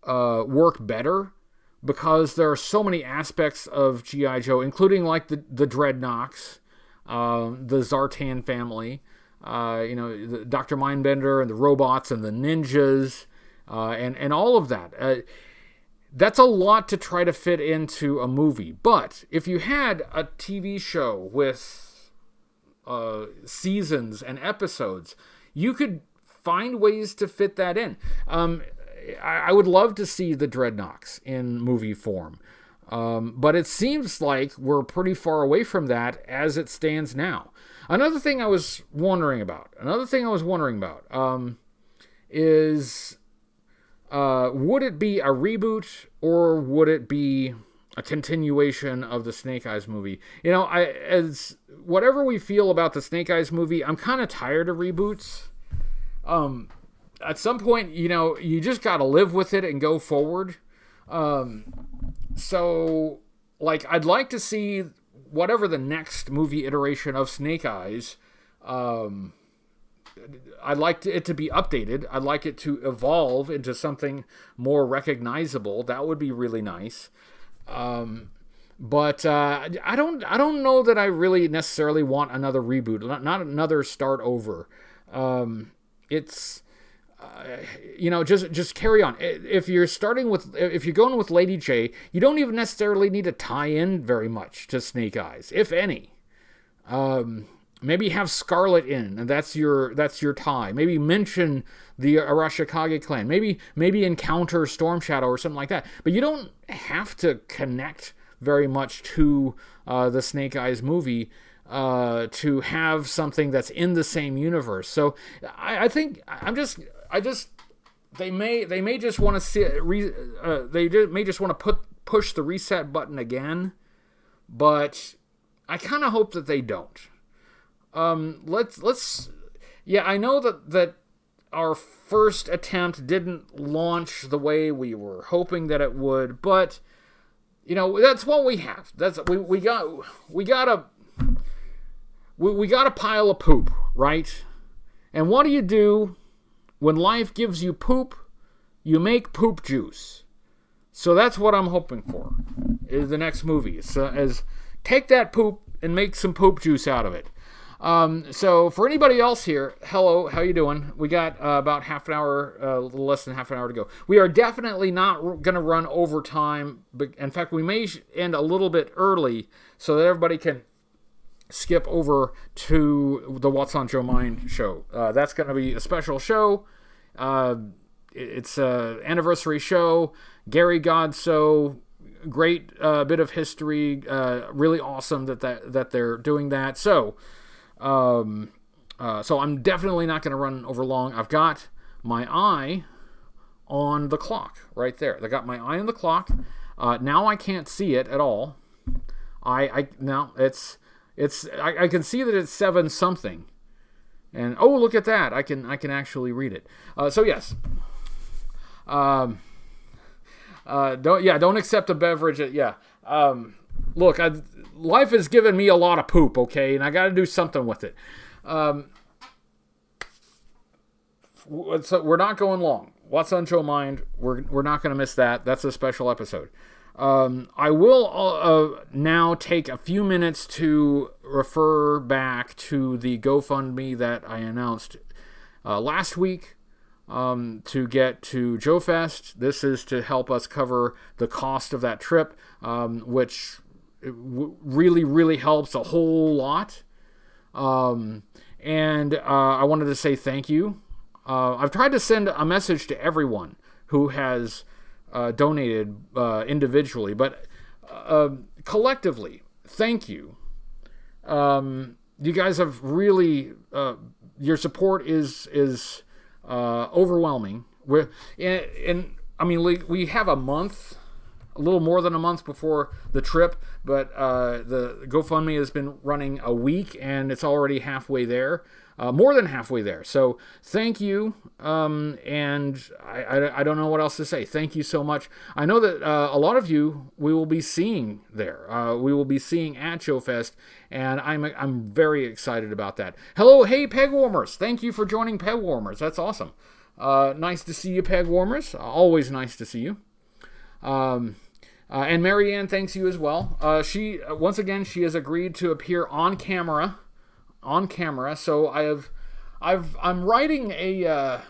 work better, because there are so many aspects of G.I. Joe, including like the Dreadnoks, the Zartan family, the Dr. Mindbender and the robots and the ninjas, and all of that. That's a lot to try to fit into a movie. But if you had a TV show with seasons and episodes, you could find ways to fit that in. I would love to see the Dreadnoks in movie form. But it seems like we're pretty far away from that as it stands now. Another thing I was wondering about is would it be a reboot or would it be a continuation of the Snake Eyes movie? As whatever we feel about the Snake Eyes movie, I'm kind of tired of reboots. At some point, you just got to live with it and go forward. So, I'd like to see whatever the next movie iteration of Snake Eyes. I'd like it to be updated. I'd like it to evolve into something more recognizable. That would be really nice. But I don't know that I really necessarily want another reboot, not another start over. It's just carry on. If you're going with Lady J, you don't even necessarily need to tie in very much to Snake Eyes, if any. Maybe have Scarlet in, and that's your tie. Maybe mention the Arashikage clan. Maybe encounter Storm Shadow or something like that. But you don't have to connect very much to the Snake Eyes movie to have something that's in the same universe. So I think they may just want to see may just want to push the reset button again, but I kind of hope that they don't. I know that our first attempt didn't launch the way we were hoping that it would, but that's what we have. We got a pile of poop, right? And what do you do when life gives you poop? You make poop juice. So that's what I'm hoping for. Is the next movie is take that poop and make some poop juice out of it. So for anybody else here, hello, how you doing? We got about half an hour, a little less than half an hour to go. We are definitely not going to run overtime. But in fact, we may end a little bit early so that everybody can skip over to the What's on Joe Mind show. That's going to be a special show. It's an anniversary show. Gary Godso, great bit of history. Really awesome that they're doing that. So I'm definitely not going to run over long. I've got my eye on the clock right there. I got my eye on the clock. Now I can't see it at all. Now I can see that it's 7 something. And oh, look at that. I can actually read it. So yes. Don't accept a beverage. Look, life has given me a lot of poop, okay, and I got to do something with it. So we're not going long. What's on Joe Mind? We're not going to miss that. That's a special episode. I will now take a few minutes to refer back to the GoFundMe that I announced last week to get to JoeFest. This is to help us cover the cost of that trip, which really, really helps a whole lot. And I wanted to say thank you. I've tried to send a message to everyone who has donated individually, but collectively, thank you. You guys have really, your support is overwhelming. We have a month, a little more than a month before the trip, but the GoFundMe has been running a week, and it's already halfway there. More than halfway there. So thank you, and I don't know what else to say. Thank you so much. I know that a lot of you we will be seeing there. We will be seeing at JoeFest, and I'm very excited about that. Hello, hey Peg Warmers. Thank you for joining Peg Warmers. That's awesome. Nice to see you, Peg Warmers. Always nice to see you. And Marianne thanks you as well. She has agreed to appear on camera. So I'm writing a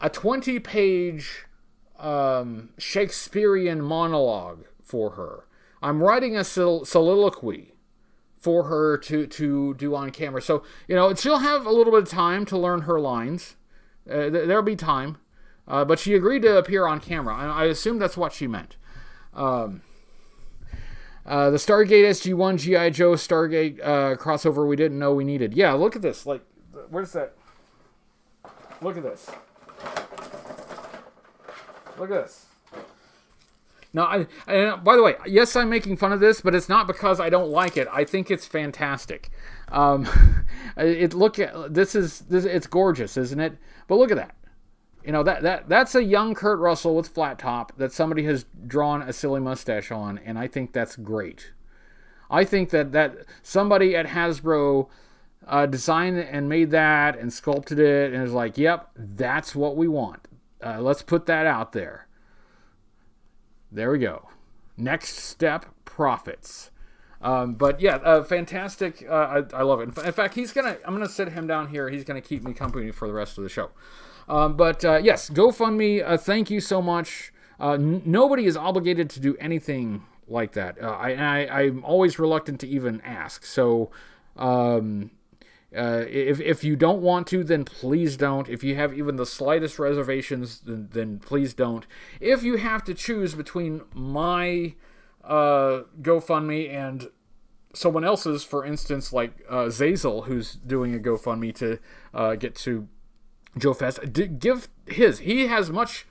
20-page Shakespearean monologue for her. I'm writing a soliloquy for her to do on camera. So she'll have a little bit of time to learn her lines. There'll be time, but she agreed to appear on camera. I assume that's what she meant. The Stargate SG-1 G.I. Joe Stargate crossover we didn't know we needed. Yeah, look at this. Like, where's that? Look at this. Look at this. Now, by the way, yes, I'm making fun of this, but it's not because I don't like it. I think it's fantastic. It's gorgeous, isn't it? But look at that. That's a young Kurt Russell with flat top that somebody has drawn a silly mustache on, and I think that's great. I think that somebody at Hasbro designed and made that and sculpted it and is like, yep, that's what we want. Let's put that out there. There we go. Next step, profits. But yeah, fantastic. I love it. In fact, I'm gonna sit him down here. He's gonna keep me company for the rest of the show. But yes, GoFundMe, thank you so much. Nobody is obligated to do anything like that. I'm always reluctant to even ask. So If you don't want to, then please don't. If you have even the slightest reservations, then please don't. If you have to choose between my GoFundMe and someone else's, for instance, like Zazel, who's doing a GoFundMe to get to JoeFest, give his. He has a much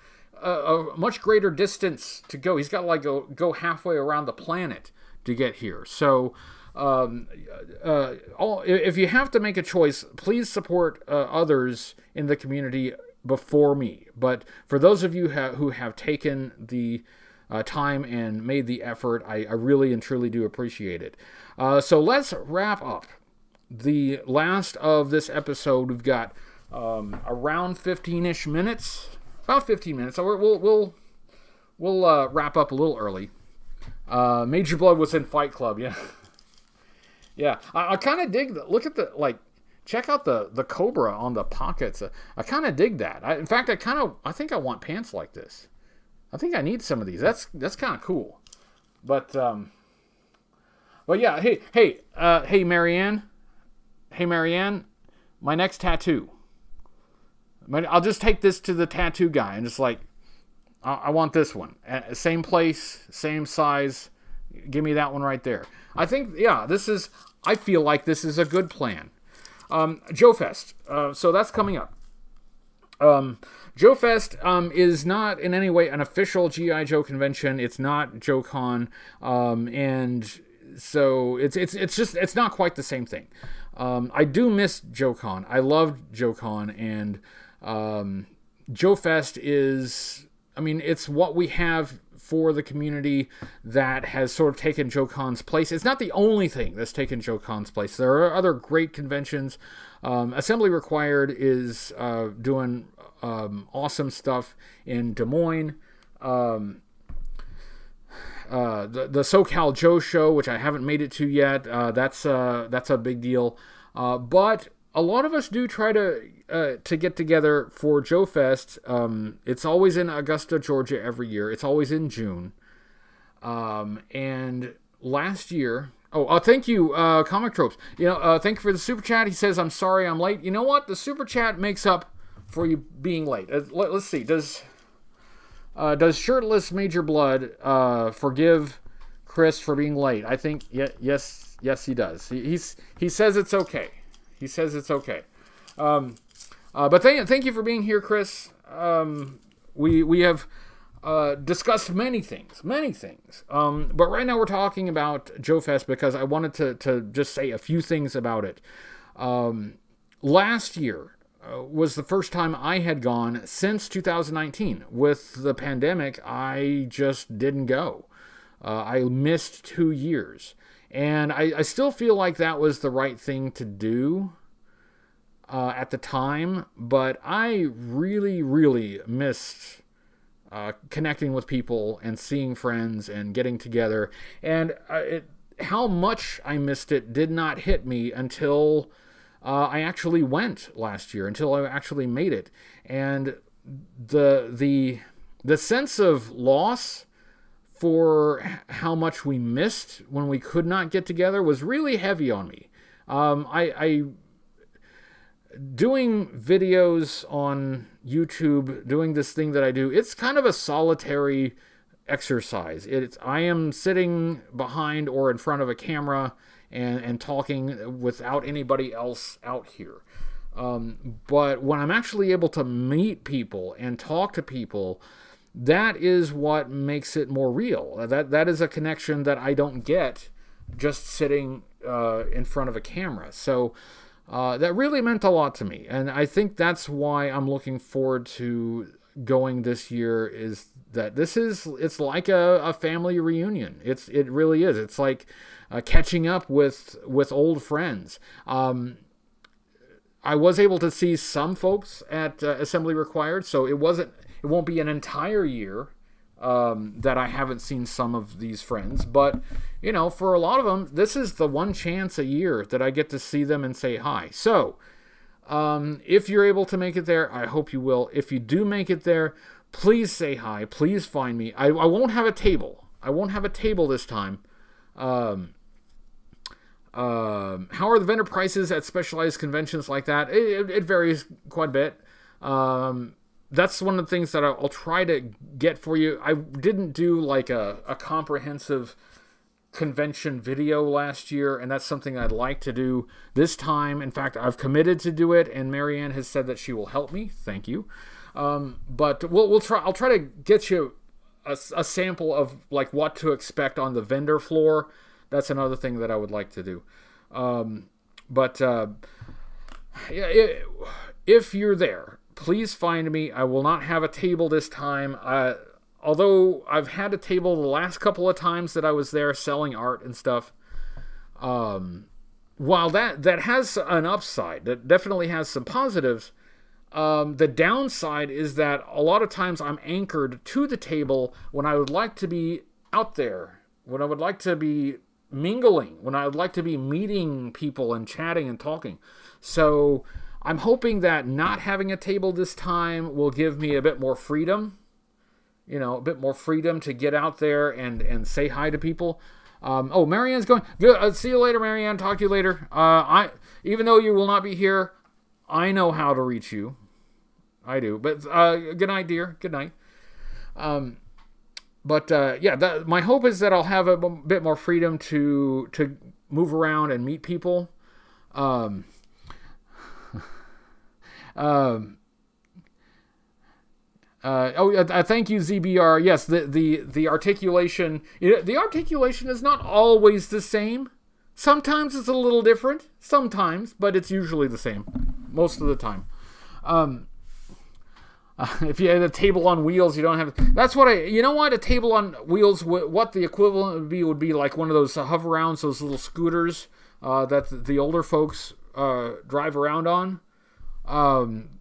greater distance to go. He's got to go halfway around the planet to get here. So if you have to make a choice, please support others in the community before me. But for those of you who have taken the time and made the effort, I really and truly do appreciate it. So let's wrap up the last of this episode. We've got around 15-ish minutes, about 15 minutes. So we'll wrap up a little early. Major Blood was in Fight Club, yeah. Yeah, I kind of dig that. Look at check out the Cobra on the pockets. I kind of dig that. In fact, I think I want pants like this. I think I need some of these. That's kind of cool. But yeah, hey, Marianne. Hey, Marianne, my next tattoo. I'll just take this to the tattoo guy and just I want this one. Same place, same size. Give me that one right there. I think, yeah, I feel like this is a good plan. JoeFest. So that's coming up. JoeFest is not in any way an official G.I. Joe convention. It's not JoeCon. And so it's not quite the same thing. I do miss JoeCon. I loved JoeCon, and JoeFest is, it's what we have for the community that has sort of taken JoeCon's place. It's not the only thing that's taken JoeCon's place. There are other great conventions. Assembly Required is doing awesome stuff in Des Moines. The SoCal Joe Show, which I haven't made it to yet, that's a big deal. But a lot of us do try to get together for JoeFest. It's always in Augusta, Georgia every year. It's always in June. And last year... Oh, thank you, Comic Tropes. Thank you for the super chat. He says, I'm sorry I'm late. You know what? The super chat makes up for you being late. Let's see. Does shirtless Major Blood forgive Chris for being late? I think yes he does. He says it's okay. He says it's okay. But thank you for being here, Chris. We have discussed many things. But right now we're talking about JoeFest because I wanted to just say a few things about it. Last year was the first time I had gone since 2019. With the pandemic, I just didn't go. I missed 2 years. And I still feel like that was the right thing to do at the time. But I really, really missed connecting with people and seeing friends and getting together. And how much I missed it did not hit me until I actually went last year, until I actually made it. And the sense of loss for how much we missed when we could not get together was really heavy on me. I doing videos on YouTube, doing this thing that I do, it's kind of a solitary exercise. I am sitting behind or in front of a camera and talking without anybody else out here. But when I'm actually able to meet people and talk to people, that is what makes it more real. That is a connection that I don't get just sitting in front of a camera. So that really meant a lot to me. And I think that's why I'm looking forward to going this year, is that it's like a family reunion. It really is. It's like catching up with old friends. I was able to see some folks at Assembly Required, so it won't be an entire year that I haven't seen some of these friends. But, for a lot of them, this is the one chance a year that I get to see them and say hi. So, if you're able to make it there, I hope you will. If you do make it there, please say hi. Please find me. I won't have a table. I won't have a table this time. How are the vendor prices at specialized conventions like that? It varies quite a bit. That's one of the things that I'll try to get for you. I didn't do like a comprehensive convention video last year, and that's something I'd like to do this time. In fact, I've committed to do it, and Marianne has said that she will help me. Thank you. But we'll try. I'll try to get you a sample of like what to expect on the vendor floor. That's another thing that I would like to do. If you're there, please find me. I will not have a table this time. Although I've had a table the last couple of times that I was there selling art and stuff. While that has an upside, that definitely has some positives, the downside is that a lot of times I'm anchored to the table when I would like to be out there, when I would like to be mingling, when I would like to be meeting people and chatting and talking. So I'm hoping that not having a table this time will give me a bit more freedom, a bit more freedom to get out there and say hi to people. Marianne's going. Good. See you later, Marianne. Talk to you later. Even though you will not be here, I know how to reach you. I do. But good night, dear. Good night. My hope is that I'll have a bit more freedom to move around and meet people. Thank you, ZBR. Yes, the articulation. The articulation is not always the same. Sometimes it's a little different. Sometimes, but it's usually the same most of the time. If you had a table on wheels, you don't have. That's what a table on wheels. What the equivalent would be like one of those hover rounds, those little scooters that the older folks drive around on.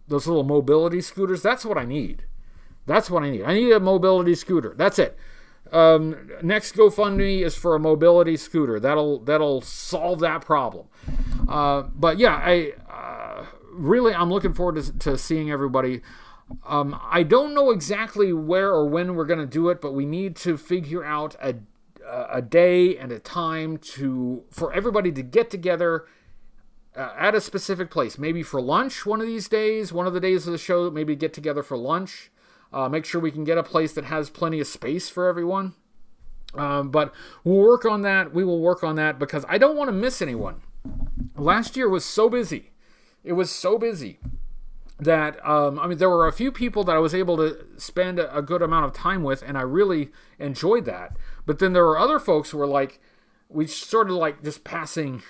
Those little mobility scooters. That's what I need. I need a mobility scooter. That's it. Next GoFundMe is for a mobility scooter. That'll solve that problem. I'm looking forward to seeing everybody. I don't know exactly where or when we're going to do it, but we need to figure out a day and a time for everybody to get together at a specific place. Maybe for lunch one of these days, one of the days of the show, maybe get together for lunch. Make sure we can get a place that has plenty of space for everyone. But we'll work on that. We will work on that because I don't want to miss anyone. Last year was so busy. It was so busy that, there were a few people that I was able to spend a good amount of time with, and I really enjoyed that. But then there were other folks who were like, we sort of like just passing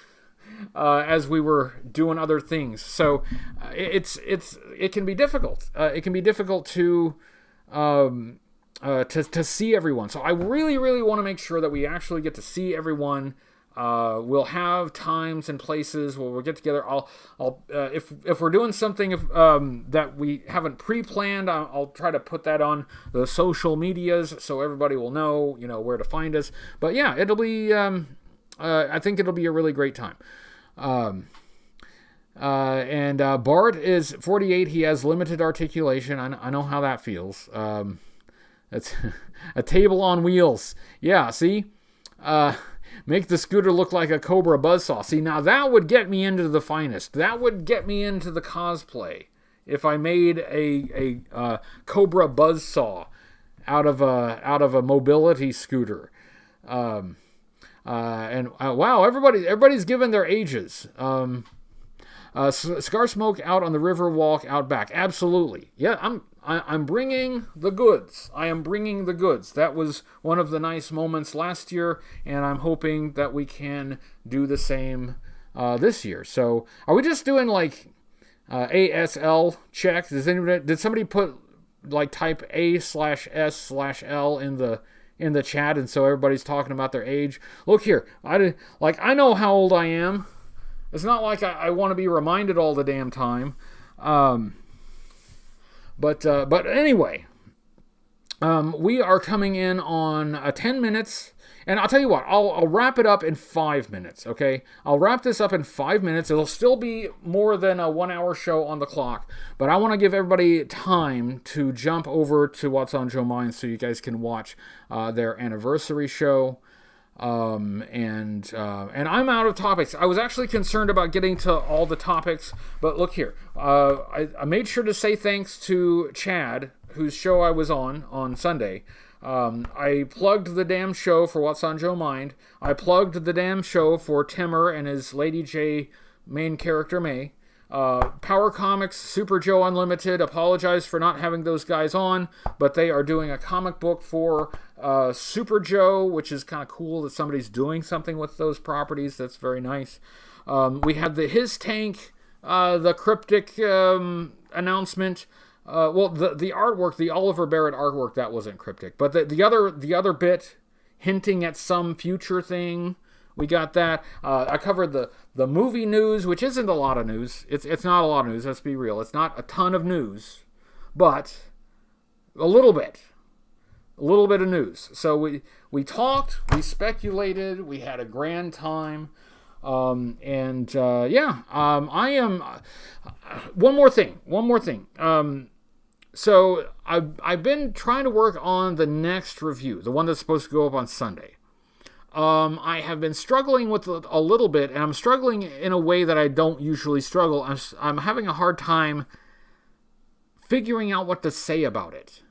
as we were doing other things. So it can be difficult. It can be difficult to see everyone. So I really, really want to make sure that we actually get to see everyone. We'll have times and places where we'll get together. If we're doing something that we haven't pre-planned, I'll try to put that on the social medias so everybody will know, where to find us. But yeah, it'll be. I think it'll be a really great time. Bart is 48. He has limited articulation. I know how that feels. It's a table on wheels. Yeah, see? Make the scooter look like a Cobra buzzsaw. See, now that would get me into the finest. That would get me into the cosplay. If I made a Cobra buzzsaw out of a mobility scooter. Wow, everybody's given their ages. Scar Smoke out on the river walk out back. Absolutely. Yeah, I'm bringing the goods. I am bringing the goods. That was one of the nice moments last year, and I'm hoping that we can do the same this year. So, are we just doing like ASL checks? Did somebody put like type A/S/L in the chat, and so everybody's talking about their age? Look here, I know how old I am. It's not like I want to be reminded all the damn time. But anyway, we are coming in on 10 minutes, and I'll tell you what, I'll wrap it up in 5 minutes, okay? I'll wrap this up in 5 minutes. It'll still be more than a 1 hour show on the clock, but I want to give everybody time to jump over to What's on Joe Mind so you guys can watch their anniversary show. And I'm out of topics. I was actually concerned about getting to all the topics, but look here. I made sure to say thanks to Chad, whose show I was on Sunday. I plugged the damn show for What's on Joe Mind. I plugged the damn show for Timmer and his Lady J main character May. Power Comics, Super Joe Unlimited, apologize for not having those guys on, but they are doing a comic book for Super Joe, which is kind of cool that somebody's doing something with those properties. That's very nice. We had His Tank, the cryptic announcement. Well, the artwork, the Oliver Barrett artwork, that wasn't cryptic, but the other bit hinting at some future thing. We got that. I covered the movie news, which isn't a lot of news. It's not a lot of news, let's be real. It's not a ton of news, but a little bit. A little bit of news. So we talked, we speculated, we had a grand time. I am... One more thing. So I've been trying to work on the next review, the one that's supposed to go up on Sunday. I have been struggling with it a little bit, and I'm struggling in a way that I don't usually struggle. I'm having a hard time figuring out what to say about it.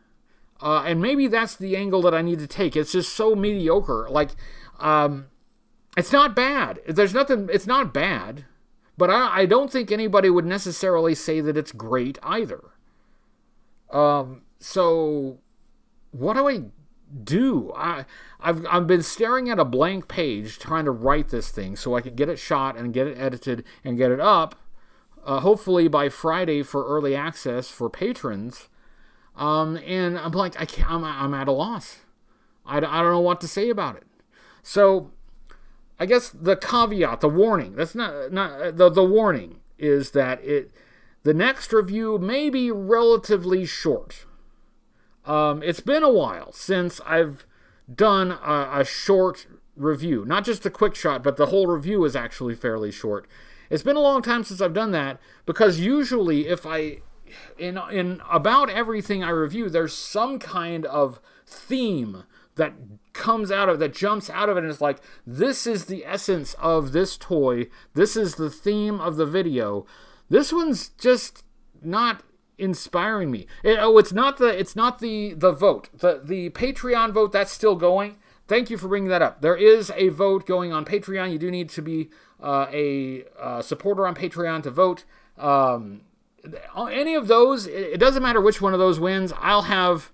And maybe that's the angle that I need to take. It's just so mediocre. Like, it's not bad. It's not bad. But I don't think anybody would necessarily say that it's great either. So, what do I do? I've been staring at a blank page trying to write this thing so I can get it shot and get it edited and get it up, hopefully by Friday for early access for patrons. And I'm like, I'm at a loss. I don't know what to say about it. So I guess the caveat, the warning, that's not the warning is that the next review may be relatively short. It's been a while since I've done a short review. Not just a quick shot, but the whole review is actually fairly short. It's been a long time since I've done that, because usually if in about everything I review, there's some kind of theme that comes out of, that jumps out of it, and it's like, this is the essence of this toy. This is the theme of the video. This one's just not inspiring me. It's not the vote. The Patreon vote, that's still going. Thank you for bringing that up. There is a vote going on Patreon. You do need to be a supporter on Patreon to vote. Any of those, it doesn't matter which one of those wins. I'll have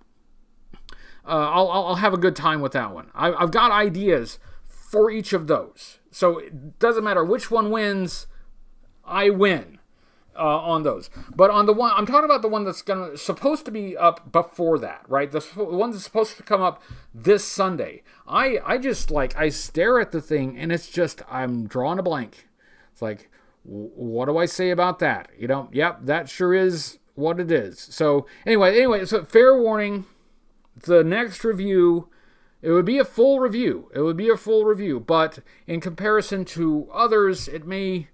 a good time with that one. I've got ideas for each of those, so it doesn't matter which one wins. I win. On those. But on the one, I'm talking about the one that's supposed to be up before that, right? The one that's supposed to come up this Sunday. I just, like, I stare at the thing and it's just, I'm drawing a blank. It's like, what do I say about that? Yep, that sure is what it is. So anyway, so fair warning, the next review, it would be a full review. But in comparison to others, it may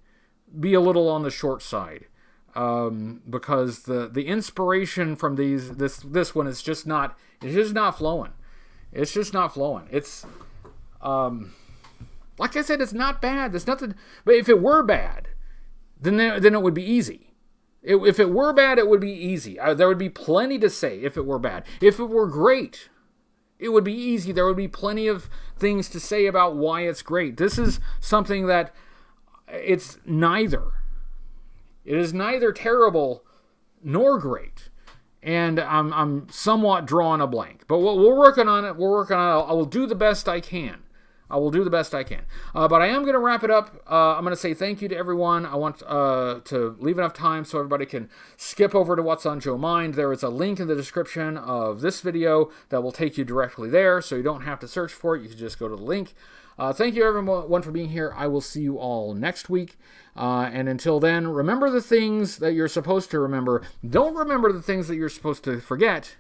be a little on the short side, because the inspiration from this one is just not flowing. It's just not flowing. It's like I said, it's not bad. There's nothing. But if it were bad, then it would be easy. If it were bad, it would be easy. There would be plenty to say if it were bad. If it were great, it would be easy. There would be plenty of things to say about why it's great. This is something that it's neither. It is neither terrible nor great. And I'm somewhat drawing a blank. But we're working on it. I will do the best I can. But I am going to wrap it up. I'm going to say thank you to everyone. I want to leave enough time so everybody can skip over to What's on Joe Mind. There is a link in the description of this video that will take you directly there, so you don't have to search for it. You can just go to the link. Thank you everyone for being here. I will see you all next week. And until then, remember the things that you're supposed to remember. Don't remember the things that you're supposed to forget.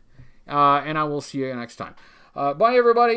And I will see you next time. Bye, everybody.